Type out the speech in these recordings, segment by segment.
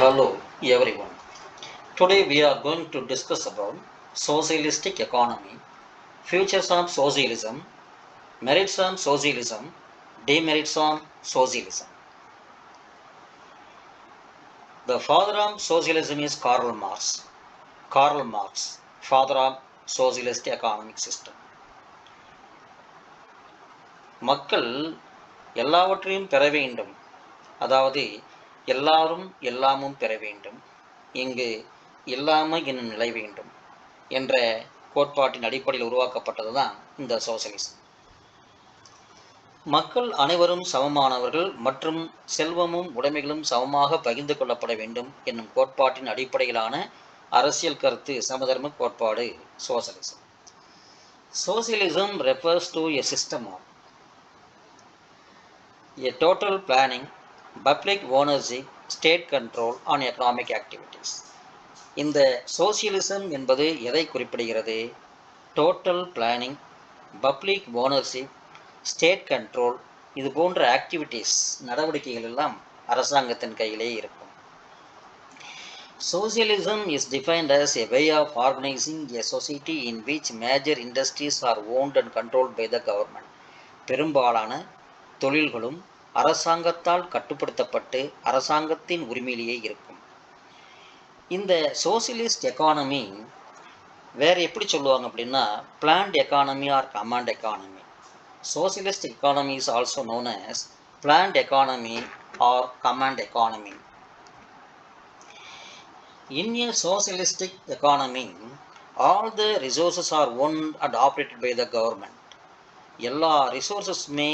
Hello everyone. Today we are going to discuss about socialistic economy, futures of socialism, merits of socialism, demerits of socialism. The father of socialism is Karl Marx. Karl Marx, father of socialist economic system. மக்கள் எல்லாவற்றையும் பெற வேண்டும், அதாவது எல்லாரும் எல்லாமும் பெற வேண்டும், இங்கு இல்லாமை என்னும் நிலை வேண்டும் என்ற கோட்பாட்டின் அடிப்படையில் உருவாக்கப்பட்டது தான் இந்த சோசலிசம். மக்கள் அனைவரும் சமமானவர்கள் மற்றும் செல்வமும் உடைமைகளும் சமமாக பகிர்ந்து கொள்ளப்பட வேண்டும் என்னும் கோட்பாட்டின் அடிப்படையிலான அரசியல் கருத்து சமதர்ம கோட்பாடு socialism. Socialism refers to a system of a total planning, public ownership, state control on economic activities. இந்த சோசியலிசம் என்பது எதை குறிப்பிடுகிறது? Total planning, public ownership, state control, இது போன்ற ஆக்டிவிட்டீஸ் நடவடிக்கைகள் எல்லாம் அரசாங்கத்தின் கையிலே இருக்கும். Socialism is defined as a way of organizing a society in which major industries are owned and controlled by the government. பெரும்பாலான தொழில்களும் அரசாங்கத்தால் கட்டுப்படுத்தப்பட்டு அரசாங்கத்தின் உரிமையிலேயே இருக்கும். இந்த சோசியலிஸ்ட் எக்கானமி வேறு எப்படி சொல்லுவாங்க அப்படின்னா planned economy or command economy. Socialist economy is also known as planned economy or command economy. In a socialistic economy, all the resources are owned and operated by the government. எல்லா ரிசோர்ஸஸுமே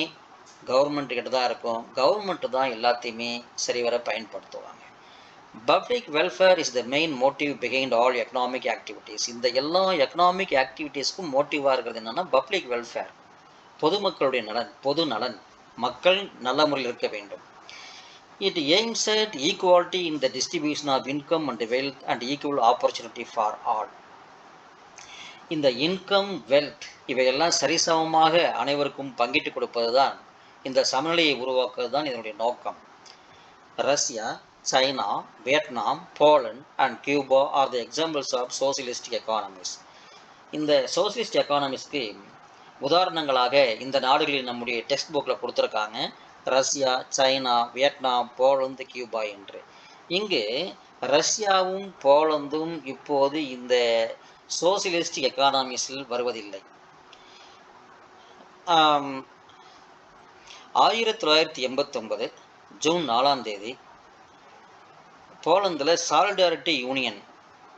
government கிட்ட தான் இருக்கும், government தான் எல்லாத்தையுமே சரிவர பயன்படுத்துவாங்க. Public welfare is the main motive behind all economic activities. இந்த எல்லா எக்கனாமிக் ஆக்டிவிட்டீஸ்க்கும் மோட்டிவாக இருக்கிறது என்னென்னா பப்ளிக் வெல்ஃபேர், பொதுமக்களுடைய நலன், பொது நலன், மக்கள் நல்ல முறையில் இருக்க வேண்டும். It aims at equality in the distribution of income and wealth and equal opportunity for all. இந்த இன்கம், வெல்த் இவையெல்லாம் சரிசமமாக அனைவருக்கும் பங்கிட்டு கொடுப்பது தான், இந்த சமநிலையை உருவாக்குவது தான் இதனுடைய நோக்கம். Russia, China, Vietnam, Poland and Cuba are the examples of socialistic economies. இந்த சோசியலிஸ்ட் எக்கானமிஸ்க்கு உதாரணங்களாக இந்த நாடுகளில் நம்முடைய டெக்ஸ்ட் புக்கில் கொடுத்துருக்காங்க. Russia, China, Vietnam, Poland, Cuba என்று. இங்கு ரஷ்யாவும் போலந்தும் இப்போது இந்த சோசியலிஸ்டிக் எக்கானமிஸில் வருவதில்லை. 1989 ஜூன் 4 போலந்தில் சாலிடாரிட்டி யூனியன்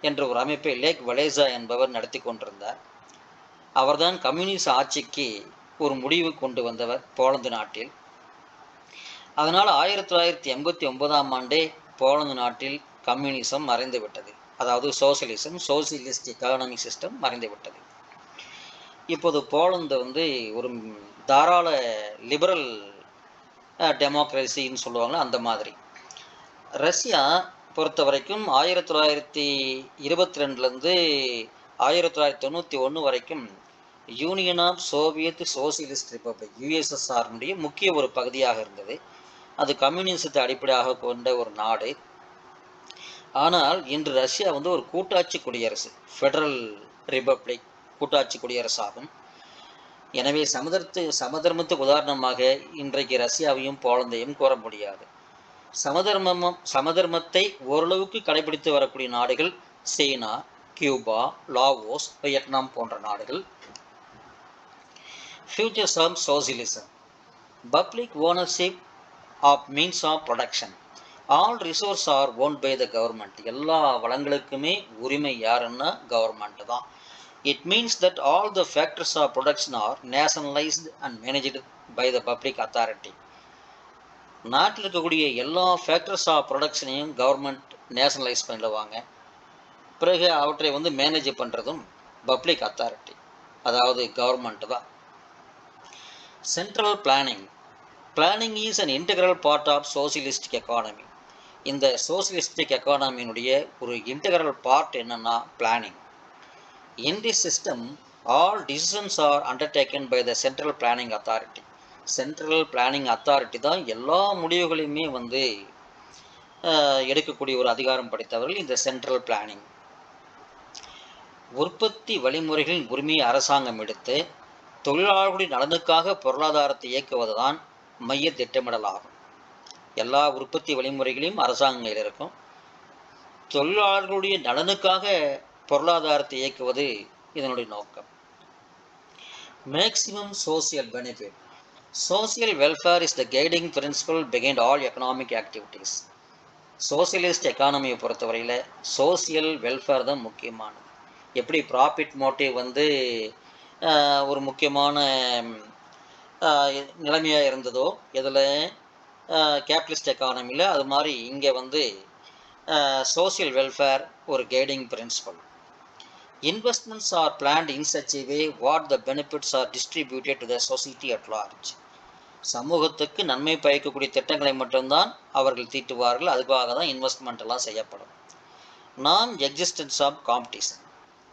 என்ற ஒரு அமைப்பை லேக் வலேசா என்பவர் நடத்தி கொண்டிருந்தார். அவர்தான் கம்யூனிஸ்ட் ஆட்சிக்கு ஒரு முடிவு கொண்டு வந்தவர் போலந்து நாட்டில். அதனால் 1989 போலந்து நாட்டில் கம்யூனிசம் மறைந்துவிட்டது, அதாவது சோசியலிசம், சோசியலிஸ்ட் எக்கானமிக் சிஸ்டம் மறைந்துவிட்டது. இப்போது போலந்து ஒரு தாராள லிபரல் டெமோக்ரஸின்னு சொல்லுவாங்க, அந்த மாதிரி. ரஷ்யா பொறுத்த வரைக்கும் 1922 1991 வரைக்கும் union of Soviet socialist republic, யுஎஸ்எஸ்ஆர்னுடைய முக்கிய ஒரு பகுதியாக இருந்தது. அது கம்யூனிசத்தை அடிப்படையாக கொண்ட ஒரு நாடு. ஆனால் இன்று ரஷ்யா ஒரு கூட்டாட்சி குடியரசு, ஃபெடரல் ரிப்பப்ளிக், கூட்டாட்சி குடியரசு ஆகும். எனவே சமதர்மத்துக்கு உதாரணமாக இன்றைக்கு ரஷ்யாவையும் போலந்தையும் கோர முடியாது. சமதர்மத்தை ஓரளவுக்கு கடைபிடித்து வரக்கூடிய நாடுகள் சீனா, கியூபா, லாவோஸ், வியட்நாம் போன்ற நாடுகள். Features of socialism. Public ownership of means of production. All resource are owned by the government. எல்லா வளங்களுக்குமே உரிமை யாருன்னா கவர்மெண்ட் தான். It means that all the factors of production are nationalized and managed by the public authority. நாட்டில் இருக்கக்கூடிய எல்லா factors of ப்ரொடக்ஷனையும் government nationalise பண்ணிடுவாங்க. பிறகு அவற்றை மேனேஜ் பண்ணுறதும் பப்ளிக் அத்தாரிட்டி, அதாவது கவர்மெண்ட் தான். Central planning. Planning is an integral part of socialistic economy. இந்த சோசியலிஸ்டிக் எக்கானமியினுடைய ஒரு இன்டெக்ரல் பார்ட் என்னன்னா planning. In this system, all decisions are undertaken by the Central Planning Authority. Central planning authority தான் எல்லா முடிவுகளையுமே எடுக்கக்கூடிய ஒரு அதிகாரம் படைத்தவர்கள் இந்த சென்ட்ரல் பிளானிங். உற்பத்தி வழிமுறைகளின் உரிமையை அரசாங்கம் எடுத்து தொழிலாளர்களுடைய நலனுக்காக பொருளாதாரத்தை இயக்குவதுதான் மைய திட்டமிடல் ஆகும். எல்லா உற்பத்தி வழிமுறைகளையும் அரசாங்கங்கள் இருக்கும். தொழிலாளர்களுடைய நலனுக்காக பொருளாதாரத்தை இயக்குவது இதனுடைய நோக்கம். Maximum social benefit. Social welfare is the guiding principle behind all economic activities. Socialist எக்கானமியை பொறுத்தவரையில் சோசியல் வெல்ஃபேர் தான் முக்கியமானது. எப்படி ப்ராஃபிட் மோட்டிவ் வந்து ஒரு முக்கியமான நிலைமையாக இருந்ததோ இதில் கேபிட்டலிஸ்ட் எக்கானமியில், அது மாதிரி இங்கே வந்து சோசியல் வெல்ஃபேர் ஒரு guiding principle. Investments are planned in such a way what the benefits are distributed to the society at large. சமூகத்துக்கு நன்மை பயக்கக்கூடிய திட்டங்களை மட்டும்தான் அவர்கள் தீட்டுவார்கள். அதுக்காக தான் இன்வெஸ்ட்மெண்ட் எல்லாம் செய்யப்படும். நான் எக்ஸிஸ்டன்ஸ் ஆஃப் காம்படிஷன்,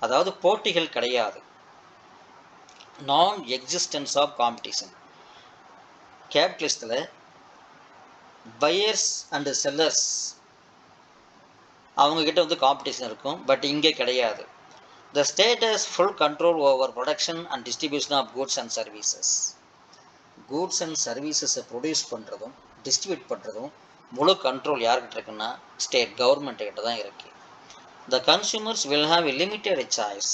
அதாவது போட்டிகள் கிடையாது. Non existence of competition. கேபிட்டலிஸ்டில் பையர்ஸ் அண்டு செல்லர்ஸ் அவங்கக்கிட்ட வந்து காம்படிஷன் இருக்கும், பட் இங்கே கிடையாது. The state has full control over production and distribution of goods and services. Goods and சர்வீசஸை ப்ரொடியூஸ் பண்ணுறதும் டிஸ்ட்ரிபியூட் பண்ணுறதும் முழு கண்ட்ரோல் யார்கிட்ட இருக்குன்னா ஸ்டேட் கவர்மெண்ட்டுக்கிட்ட தான் இருக்குது. The consumers will have a limited choice.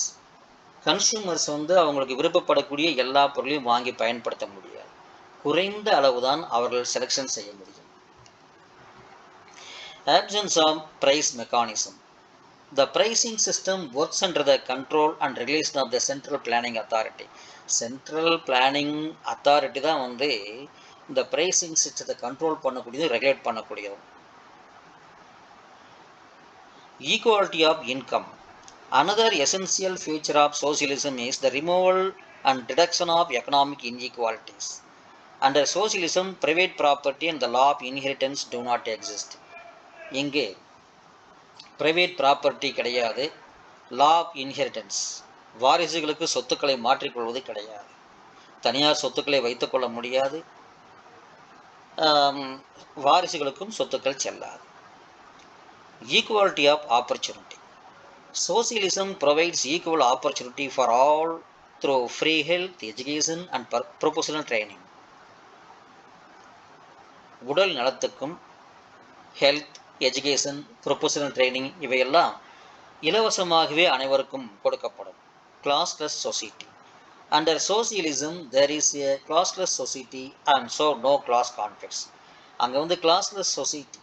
Consumers வந்து அவங்களுக்கு விருப்பப்படக்கூடிய எல்லா பொருளையும் வாங்கி பயன்படுத்த முடியாது. குறைந்த அளவு தான் அவர்கள் செலெக்ஷன் செய்ய முடியும். Absence of price mechanism. The pricing system works under the control and regulation of the Central Planning Authority. Central Planning Authority தான் வந்து இந்த pricing சிஸ்டத்தை கண்ட்ரோல் பண்ணக்கூடியது, ரெகுலேட் பண்ணக்கூடியது. Equality of income. Another essential feature of socialism is the removal and reduction of economic inequalities. Under socialism, private property and the law of inheritance do not exist. இங்கே private property கிடையாது, law of inheritance, வாரிசுகளுக்கு சொத்துக்களை மாற்றிக்கொள்வது கிடையாது, தனியார் சொத்துக்களை வைத்துக்கொள்ள முடியாது, வாரிசுகளுக்கும் சொத்துக்கள் செல்லாது. Equality of opportunity. Socialism provides equal opportunity for all through free health, education and professional training. உடல் நலத்துக்கும் ஹெல்த், எஜுகேஷன், ப்ரொஃபஷனல் ட்ரைனிங் இவையெல்லாம் இலவசமாகவே அனைவருக்கும் கொடுக்கப்படும். Classless society. Under socialism there is a classless society and so no class conflicts. அங்கே வந்து classless society,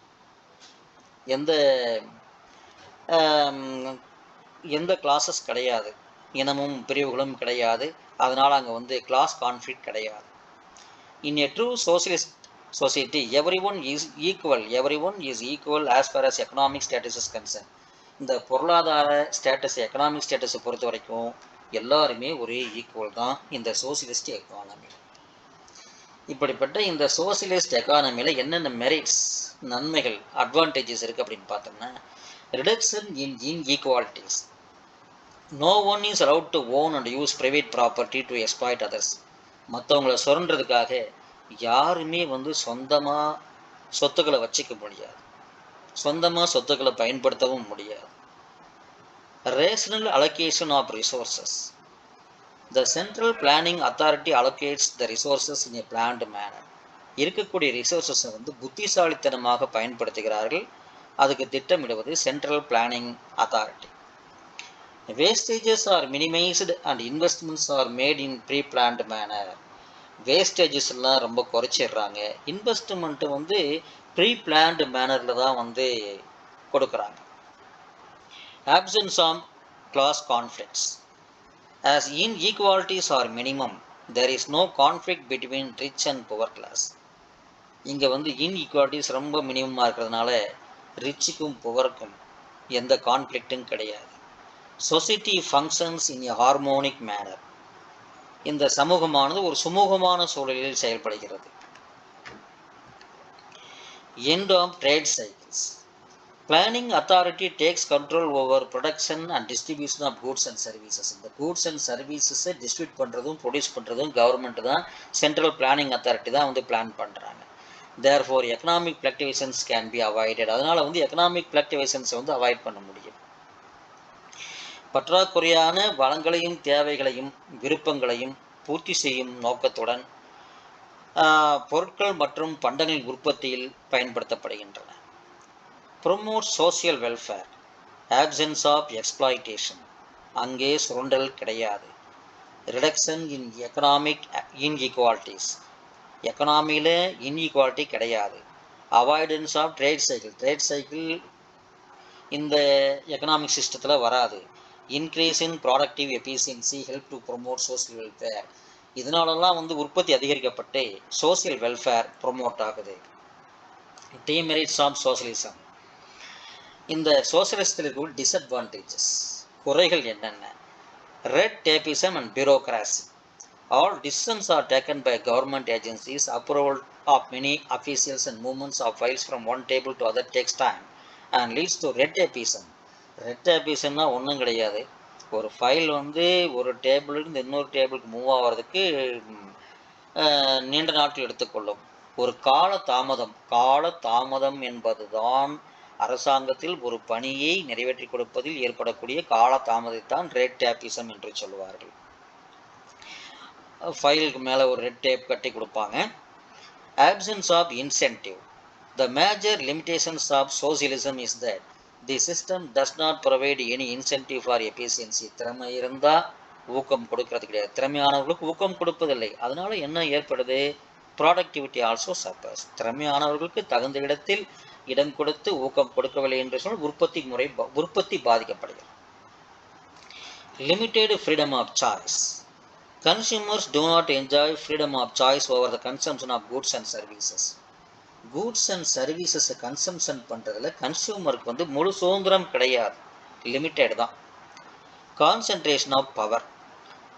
எந்த classes கிடையாது, இனமும் பிரிவுகளும் கிடையாது, அதனால் அங்கே வந்து கிளாஸ் கான்ஃப்ளிக்ட் கிடையாது. In a true socialist society, everyone is equal as far as economic status is concerned. இந்த பொருளாதார ஸ்டேட்டஸ், எக்கனாமிக் ஸ்டேட்டஸை பொறுத்த வரைக்கும் எல்லாருமே ஒரே ஈக்குவல் தான் இந்த சோசியலிஸ்ட் எக்கானமி. இப்படிப்பட்ட இந்த சோசியலிஸ்ட் எக்கானமியில் என்னென்ன மெரிட்ஸ், நன்மைகள், அட்வான்டேஜஸ் இருக்குது அப்படின்னு பார்த்தோம்னா, reduction in inequalities. No one is allowed to own and use private property to exploit others. மற்றவங்களை சுரண்டுறதுக்காக யாருமே வந்து சொந்தமாக சொத்துக்களை வச்சுக்க முடியாது, சொந்தமாக சொத்துக்களை பயன்படுத்தவும் முடியாது. Rational allocation of resources. The central planning authority allocates the resources in a planned manner. இருக்கக்கூடிய ரிசோர்ஸஸை வந்து புத்திசாலித்தனமாக பயன்படுத்துகிறார்கள். அதுக்கு திட்டமிடுவது central planning authority. Wastages are minimised and investments are made in pre planned manner. Wastages எல்லாம் ரொம்ப குறைச்சிடுறாங்க. இன்வெஸ்ட்மெண்ட்டு வந்து ப்ரீ பிளான்டு மேனரில் தான் வந்து கொடுக்குறாங்க. Absence of class conflicts. As inequalities are minimum there is no conflict between rich and poor class. இங்கே வந்து இன்இக்வாலிட்டிஸ் ரொம்ப மினிமமாக இருக்கிறதுனால ரிச்சுக்கும் புவருக்கும் எந்த கான்ஃப்ளிக்ட்டும் கிடையாது. Society functions in a harmonic manner. இந்த சமூகமானது ஒரு சுமூகமான சூழலில் செயல்படுகிறது. End of trade cycles. Planning authority takes control over production and distribution of goods and services. இந்த goods and services டிஸ்ட்ரிபியூட் பண்ணுறதும் ப்ரொடியூஸ் பண்ணுறதும் கவர்மெண்ட் தான், சென்ட்ரல் பிளானிங் அத்தாரிட்டி தான் வந்து பிளான் பண்ணுறாங்க. Therefore, economic fluctuations can be avoided. அதனால் வந்து economic fluctuations வந்து அவாய்ட் பண்ண முடியும். பற்றாக்குறையான வளங்களையும் தேவைகளையும் விருப்பங்களையும் பூர்த்தி செய்யும் நோக்கத்துடன் பொருட்கள் மற்றும் பண்டங்களின் உற்பத்தியில் பயன்படுத்தப்படுகின்றன. Promote social welfare. Absence of exploitation. அங்கே சுரண்டல் கிடையாது. Reduction in economic inequalities. எக்கனாமியில் இன்இக்வாலிட்டி கிடையாது. Avoidance of trade cycle. Trade cycle இந்த எக்கனாமிக் சிஸ்டத்தில் வராது. Increase in productive efficiency help to promote social welfare. இதனாலலாம் வந்து உற்பத்தி அதிகரிக்கப்பட்டு சோசியல் வெல்ஃபேர் ப்ரொமோட் ஆகுது. Demerits of socialism. இந்த சோசியலிசத்தில் இருக்கக்கூடிய டிஸ்அட்வான்டேஜஸ், குறைகள் என்னென்ன? Red tapism and bureaucracy. All decisions are taken by government agencies. Approval of many officials and movements of files from one table to other takes time and leads to red tapeism. Red tapeismனா ஒன்றும் கிடையாது. ஒரு file வந்து ஒரு டேபிளிலிருந்து இன்னொரு டேபிளுக்கு move ஆகிறதுக்கு நீண்ட நாட்கள் எடுத்துக்கொள்ளும். ஒரு கால தாமதம் என்பதுதான் அரசாங்கத்தில் ஒரு பணியை நிறைவேற்றி கொடுப்பதில் ஏற்படக்கூடிய கால தாமதத்தான் ரெட் டேபிசம் என்று சொல்வார்கள். ஃபைலுக்கு மேலே ஒரு ரெட் டேப் கட்டி கொடுப்பாங்க. Absence of incentive. The major limitations of socialism is that the system does not provide any incentive for efficiency. திறமை இருந்தால் ஊக்கம் கொடுக்கறது கிடையாது. திறமையானவர்களுக்கு ஊக்கம் கொடுப்பதில்லை. அதனால என்ன ஏற்படுது? Productivity also சப்பர்ஸ். திறமையானவர்களுக்கு தகுந்த இடத்தில் இடம் கொடுத்து ஊக்கம் கொடுக்கவில்லை என்று சொன்னால் உற்பத்தி பாதிக்கப்படுகிறது. Limited freedom of choice. Consumers do not enjoy freedom of choice over the consumption of goods and services. Goods and services consumption பண்ணுறதுல கன்சியூமருக்கு வந்து முழு சுதந்திரம் கிடையாது. லிமிட்டெட் தான். Concentration of power.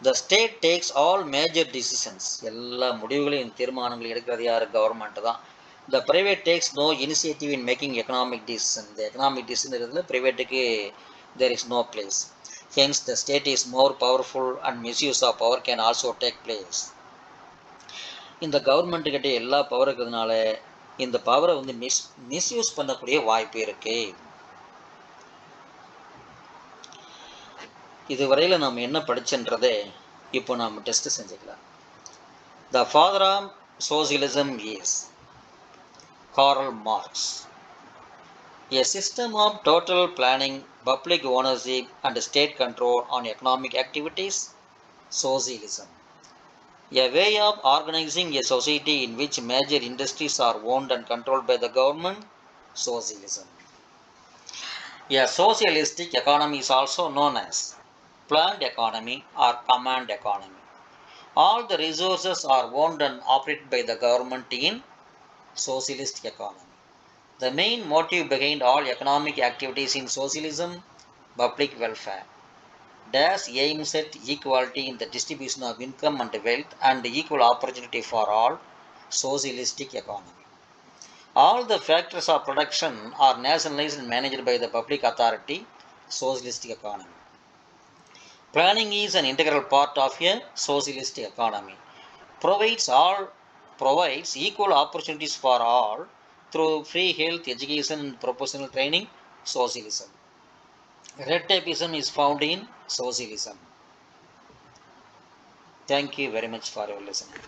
The state takes all major decisions. எல்லா முடிவுகளையும் தீர்மானங்கள் எடுக்கிறது யார்? கவர்மெண்ட் தான். The private takes no initiative in making economic decision. The economic decision இருக்கிறதுல ப்ரைவேட்டுக்கு there is no place. Hence, the state is more powerful and misuse of power can also take place. இந்த government கிட்ட எல்லா power இருக்கிறதுனால இந்த பவரை வந்து misuse பண்ணக்கூடிய வாய்ப்பு இருக்கு. இதுவரையில் நாம் என்ன படிச்சுன்றதே இப்போ நாம் டெஸ்ட் செஞ்சுக்கலாம். The father of socialism is Karl Marx. A system of total planning, public ownership and state control on economic activities, socialism. A way of organizing a society in which major industries are owned and controlled by the government, socialism. A socialistic economy is also known as planned economy or command economy. All the resources are owned and operated by the government in socialist economy. The main motive behind all economic activities in socialism, public welfare. Dash aims at equality in the distribution of income and wealth and equal opportunity for all, socialistic economy. All the factors of production are nationalized and managed by the public authority, socialistic economy. Planning is an integral part of a socialistic economy. Provides equal opportunities for all through free health, education and professional training, socialism. Red tapeism is found in socialism. Thank you very much for your listening.